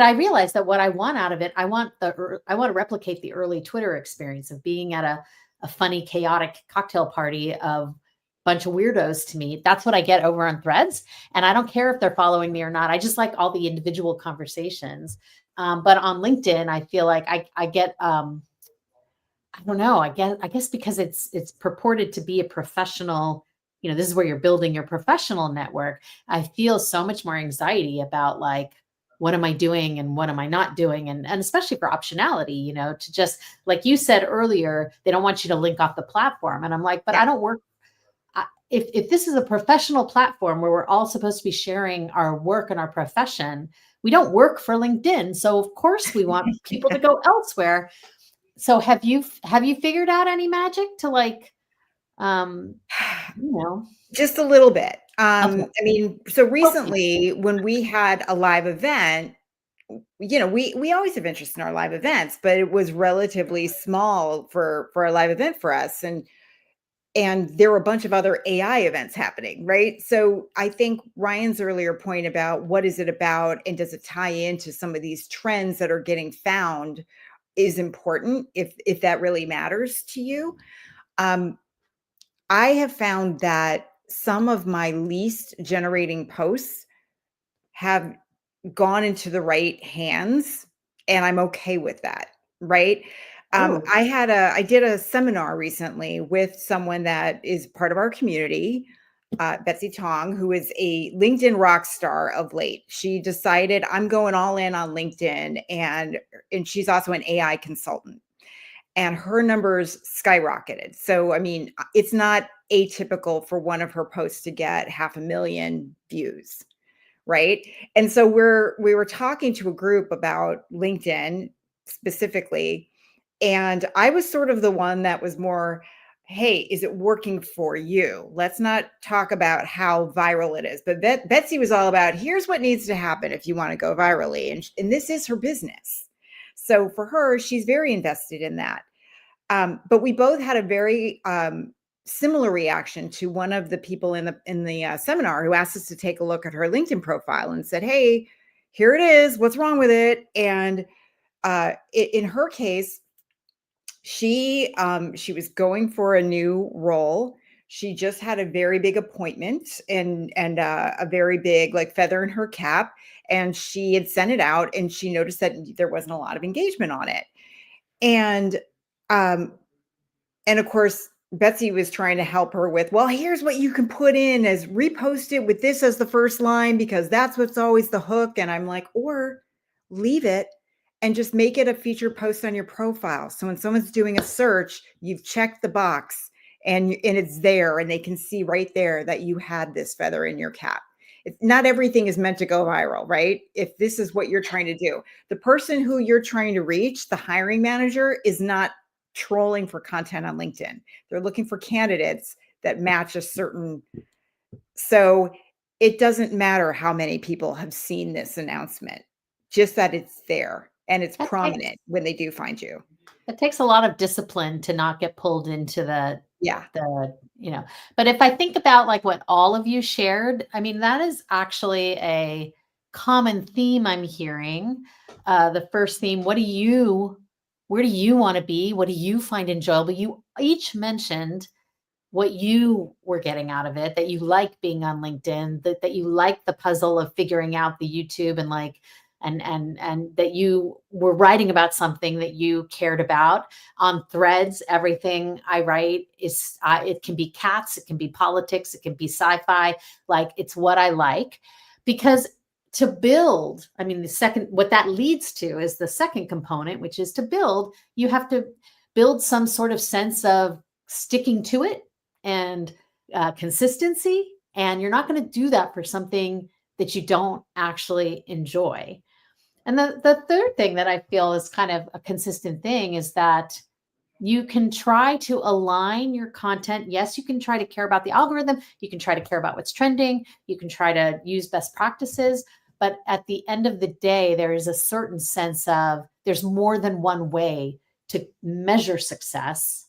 I realized that what I want out of it, I want to replicate the early Twitter experience of being at a funny, chaotic cocktail party of bunch of weirdos to meet. That's what I get over on Threads. And I don't care if they're following me or not. I just like all the individual conversations. But on LinkedIn, I feel like I get, I don't know, I guess because it's purported to be a professional, this is where you're building your professional network. I feel so much more anxiety about, like, what am I doing and what am I not doing? And especially for optionality, to just, like you said earlier, they don't want you to link off the platform. And I'm like, but I don't work. If this is a professional platform where we're all supposed to be sharing our work and our profession, we don't work for LinkedIn. So of course we want people to go elsewhere. So have you figured out any magic to, like, Just a little bit. Okay. I mean, so recently when we had a live event, we always have interest in our live events, but it was relatively small for a live event for us. And there were a bunch of other AI events happening, right? So I think Ryan's earlier point about what is it about and does it tie into some of these trends that are getting found is important if that really matters to you. I have found that some of my least generating posts have gone into the right hands, and I'm okay with that, right? I did a seminar recently with someone that is part of our community, Betsy Tong, who is a LinkedIn rock star of late. She decided, I'm going all in on LinkedIn, and she's also an AI consultant, and her numbers skyrocketed. So, I mean, it's not atypical for one of her posts to get 500,000 views, right? And so we were talking to a group about LinkedIn specifically, and I was sort of the one that was more, hey, is it working for you? Let's not talk about how viral it is. But Betsy was all about, here's what needs to happen if you want to go virally. And this is her business. So for her, she's very invested in that. But we both had a very similar reaction to one of the people in the seminar who asked us to take a look at her LinkedIn profile and said, hey, here it is. What's wrong with it? And in her case, she was going for a new role. She just had a very big appointment and a very big, like, feather in her cap. And she had sent it out, and she noticed that there wasn't a lot of engagement on it. And of course, Betsy was trying to help her with, well, here's what you can put in as repost it with this as the first line, because that's what's always the hook. And I'm like, or leave it and just make it a featured post on your profile. So when someone's doing a search, you've checked the box and it's there, and they can see right there that you had this feather in your cap. Not everything is meant to go viral, right? If this is what you're trying to do, the person who you're trying to reach, the hiring manager, is not trolling for content on LinkedIn. They're looking for candidates that match a certain. So it doesn't matter how many people have seen this announcement, just that it's there and it's That takes, prominent when they do find you. it takes a lot of discipline to not get pulled into Yeah. but if I think about like what all of you shared, I mean, that is actually a common theme I'm hearing. The first theme, where do you want to be? What do you find enjoyable? You each mentioned what you were getting out of it, that you like being on LinkedIn, that you like the puzzle of figuring out the YouTube and like, and that you were writing about something that you cared about. On Threads, everything I write is, it can be cats, it can be politics, it can be sci-fi, like it's what I like. Because to build, I mean, what that leads to is the second component, which is to build, you have to build some sort of sense of sticking to it and consistency. And you're not going to do that for something that you don't actually enjoy. And the third thing that I feel is kind of a consistent thing is that you can try to align your content. Yes, you can try to care about the algorithm. You can try to care about what's trending. You can try to use best practices. But at the end of the day, there is a certain sense of there's more than one way to measure success.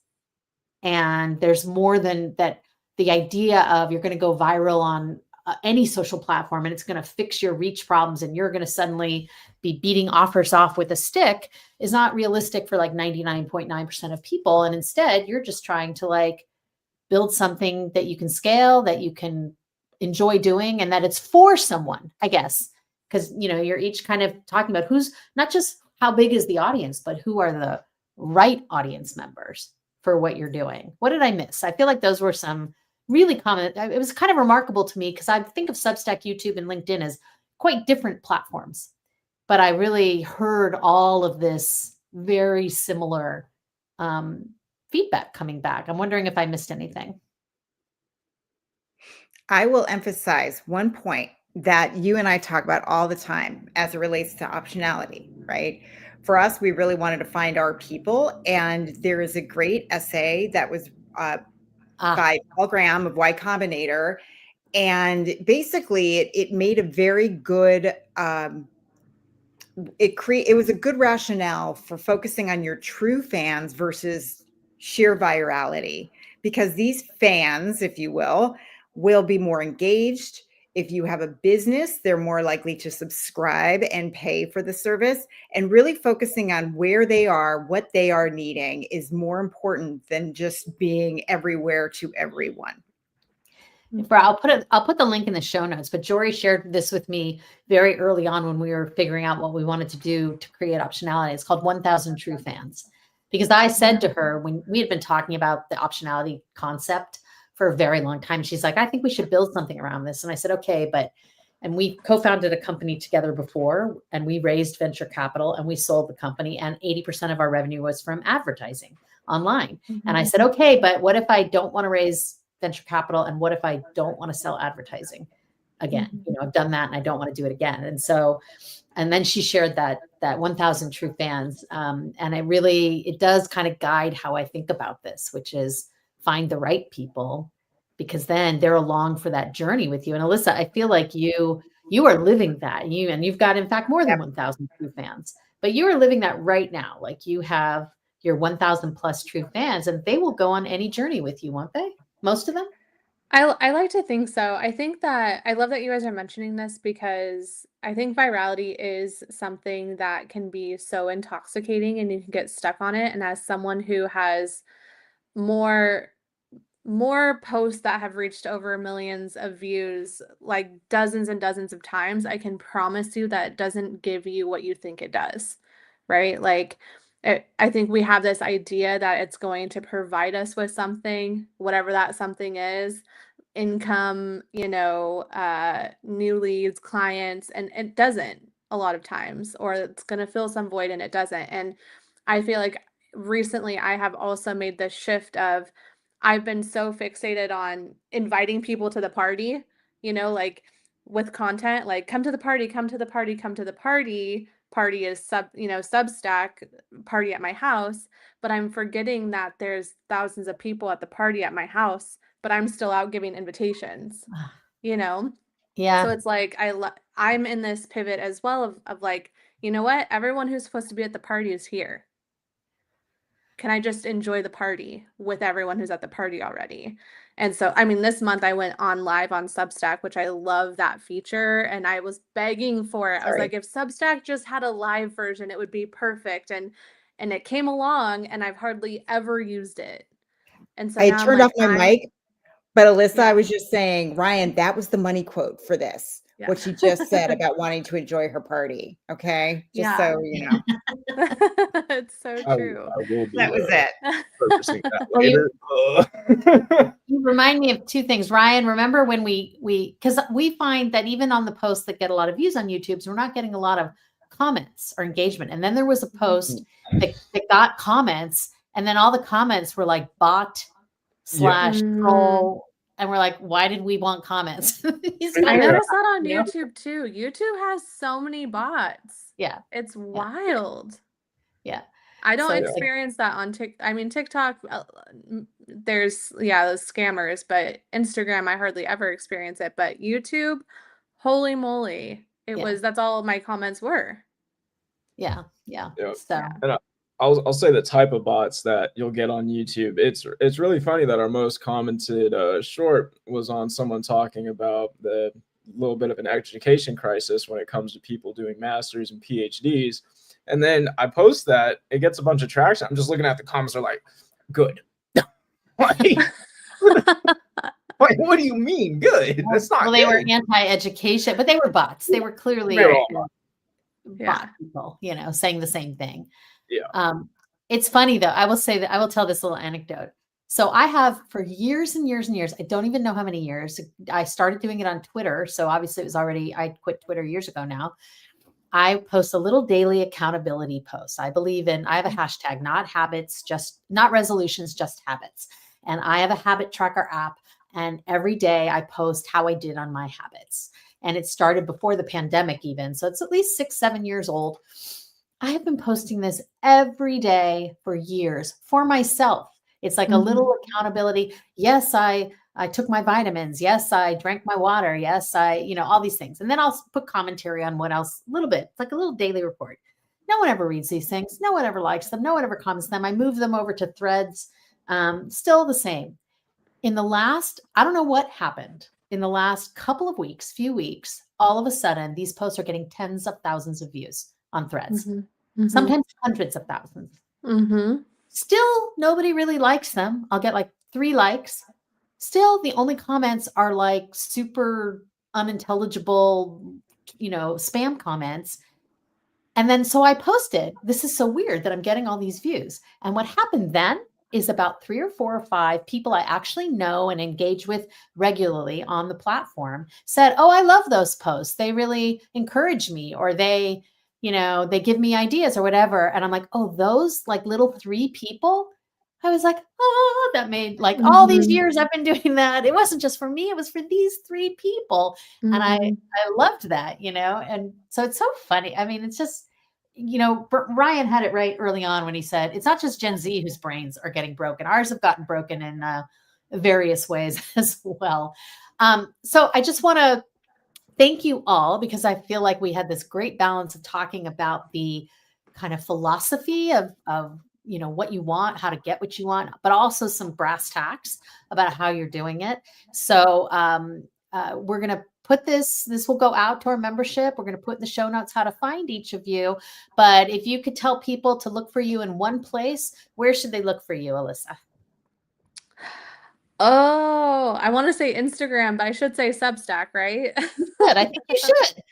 And there's more than that. The idea of you're going to go viral on any social platform and it's going to fix your reach problems and you're going to suddenly be beating offers off with a stick is not realistic for like 99.9% of people. And instead, you're just trying to like build something that you can scale, that you can enjoy doing, and that it's for someone, I guess. Because, you're each kind of talking about who's not just how big is the audience, but who are the right audience members for what you're doing. What did I miss? I feel like those were some really common. It was kind of remarkable to me because I think of Substack, YouTube, and LinkedIn as quite different platforms. But I really heard all of this very similar feedback coming back. I'm wondering if I missed anything. I will emphasize one point that you and I talk about all the time as it relates to optionality, right? For us, we really wanted to find our people. And there is a great essay that was by Paul Graham of Y Combinator. And basically, it made a very good, it was a good rationale for focusing on your true fans versus sheer virality, because these fans, if you will be more engaged. If you have a business, they're more likely to subscribe and pay for the service. And really focusing on where they are, what they are needing is more important than just being everywhere to everyone. I'll put the link in the show notes, but Jory shared this with me very early on when we were figuring out what we wanted to do to create optionality. It's called 1,000 True Fans. Because I said to her, when we had been talking about the optionality concept for a very long time, she's like, I think we should build something around this. And I said, okay, and we co-founded a company together before, and we raised venture capital and we sold the company, and 80% of our revenue was from advertising online. Mm-hmm. And I said, okay, but what if I don't want to raise venture capital? And what if I don't want to sell advertising again? Mm-hmm. I've done that and I don't want to do it again. And then she shared that 1,000 True Fans. And it does kind of guide how I think about this, which is find the right people, because then they're along for that journey with you. And Alyssa, I feel like you are living that. You've got, in fact, more than 1,000 True Fans, but you are living that right now. Like you have your 1,000 plus True Fans, and they will go on any journey with you, won't they? Most of them? I like to think so. I think that I love that you guys are mentioning this, because I think virality is something that can be so intoxicating and you can get stuck on it. And as someone who has more posts that have reached over millions of views, like dozens and dozens of times, I can promise you that it doesn't give you what you think it does, right? Like, I think we have this idea that it's going to provide us with something, whatever that something is, income, new leads, clients, and it doesn't a lot of times, or it's going to fill some void and it doesn't. And I feel like recently I have also made this shift of, I've been so fixated on inviting people to the party, like with content, like come to the party, come to the party, come to the party, party is Substack party at my house, but I'm forgetting that there's thousands of people at the party at my house, but I'm still out giving invitations, you know? So Yeah. it's like I'm in this pivot as well of like, you know what? Everyone who's supposed to be at the party is here. Can I just enjoy the party with everyone who's at the party already? And so, I mean, this month I went on live on Substack, which I love that feature. And I was begging for it. I was like, if Substack just had a live version, it would be perfect. And it came along and I've hardly ever used it. And so I now I'm turned like, off my mic, but Alyssa, I Yeah. was just saying, Ryan, that was the money quote for this. Yeah. What she just said about wanting to enjoy her party. Okay. Just Yeah. so you know. It's so I true. will be That was it. purchasing that Well, later. You remind me of two things, Ryan. Remember when because we find that even on the posts that get a lot of views on YouTube, we're not getting a lot of comments or engagement. And then there was a post that got comments, and then all the comments were like bot / troll. And we're like, why did we want comments? I noticed that on YouTube too. YouTube has so many bots. Yeah. It's wild. Yeah. I don't So experience that on TikTok. I mean, TikTok, there's, those scammers, but Instagram, I hardly ever experience it. But YouTube, holy moly, that's all my comments were. Yeah. So. And I'll say the type of bots that you'll get on YouTube. It's really funny that our most commented short was on someone talking about the little bit of an education crisis when it comes to people doing masters and PhDs. And then I post that, it gets a bunch of traction. I'm just looking at the comments, they're like, good. Like, what do you mean good? That's not well, they were anti-education, but they were bots. They were clearly bot people, saying the same thing. Yeah. It's funny though. I will say that I will tell this little anecdote. So I have for years and years and years, I don't even know how many years, I started doing it on Twitter. So obviously I quit Twitter years ago now. I post a little daily accountability post. I have a hashtag, not habits, not resolutions, just habits. And I have a habit tracker app. And every day I post how I did on my habits. And it started before the pandemic even. So it's at least 6-7 years old. I have been posting this every day for years for myself. It's like a little accountability. Yes, I took my vitamins. Yes, I drank my water. Yes, all these things. And then I'll put commentary on what else, a little bit. It's like a little daily report. No one ever reads these things. No one ever likes them. No one ever comments them. I move them over to Threads. Still the same. I don't know what happened. In the last few weeks, all of a sudden, these posts are getting tens of thousands of views on Threads, sometimes hundreds of thousands. Still, nobody really likes them. I'll get like 3 likes. Still, the only comments are like super unintelligible, spam comments. And then so I posted, this is so weird that I'm getting all these views. And what happened then is about 3 or 4 or 5 people I actually know and engage with regularly on the platform said, oh, I love those posts. They really encourage me, or they give me ideas or whatever. And I'm like, oh, those like little 3 people. I was like, oh, that made like all these years I've been doing that. It wasn't just for me. It was for these 3 people. And I loved that, and so it's so funny. I mean, it's just, Ryan had it right early on when he said, it's not just Gen Z whose brains are getting broken. Ours have gotten broken in various ways as well. So I just want to thank you all, because I feel like we had this great balance of talking about the kind of philosophy of what you want, how to get what you want, but also some brass tacks about how you're doing it. So we're going to put this will go out to our membership. We're going to put in the show notes how to find each of you. But if you could tell people to look for you in one place, where should they look for you, Alyssa? Oh, I want to say Instagram, but I should say Substack, right? Good. I think you should.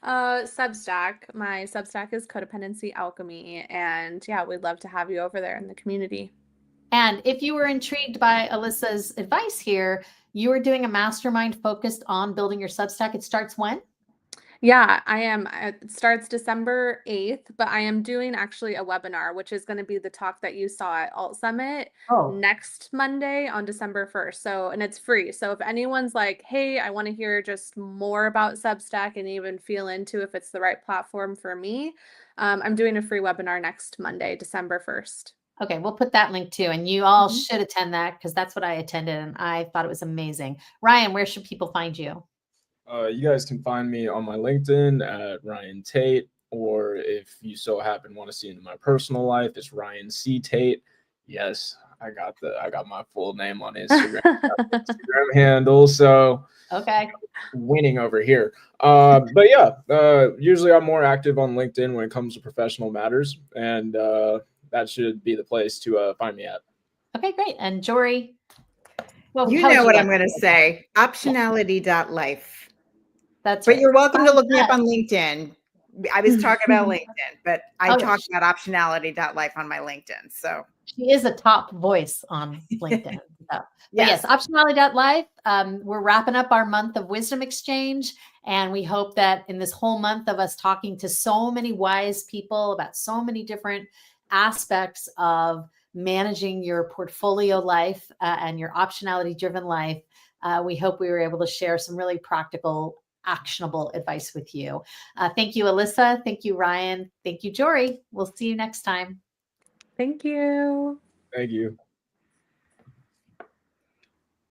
Substack. My Substack is Codependency Alchemy. And yeah, we'd love to have you over there in the community. And if you were intrigued by Alyssa's advice here, you are doing a mastermind focused on building your Substack. It starts when? Yeah, I am. It starts December 8th, but I am doing actually a webinar, which is going to be the talk that you saw at Alt Summit Oh, next Monday on December 1st. So, and it's free. So if anyone's like, hey, I want to hear just more about Substack and even feel into if it's the right platform for me, I'm doing a free webinar next Monday, December 1st. okay. We'll put that link too. And you all Mhm. should attend that because that's what I attended and I thought it was amazing. Ryan, where should people find you? You guys can find me on my LinkedIn at Ryan Tate, or if you so happen want to see into my personal life, it's Ryan C. Tate. Yes, I got my full name on Instagram, Instagram handle. So Okay. winning over here. But yeah, usually I'm more active on LinkedIn when it comes to professional matters, and that should be the place to find me at. Okay, great. And Jory, well, You how would know you what like I'm going to to say. Optionality.life. That's But right. you're welcome to Find look me up that. on LinkedIn. I was talking about LinkedIn, but I Oh, talk about optionality.life on my LinkedIn. So she is a top voice on LinkedIn. So, but yes, yes. optionality.life. We're wrapping up our month of wisdom exchange. And we hope that in this whole month of us talking to so many wise people about so many different aspects of managing your portfolio life and your optionality driven life, we hope we were able to share some really practical, actionable advice with you. Thank you, Alyssa. Thank you, Ryan. Thank you, Jory. We'll see you next time. Thank you. Thank you.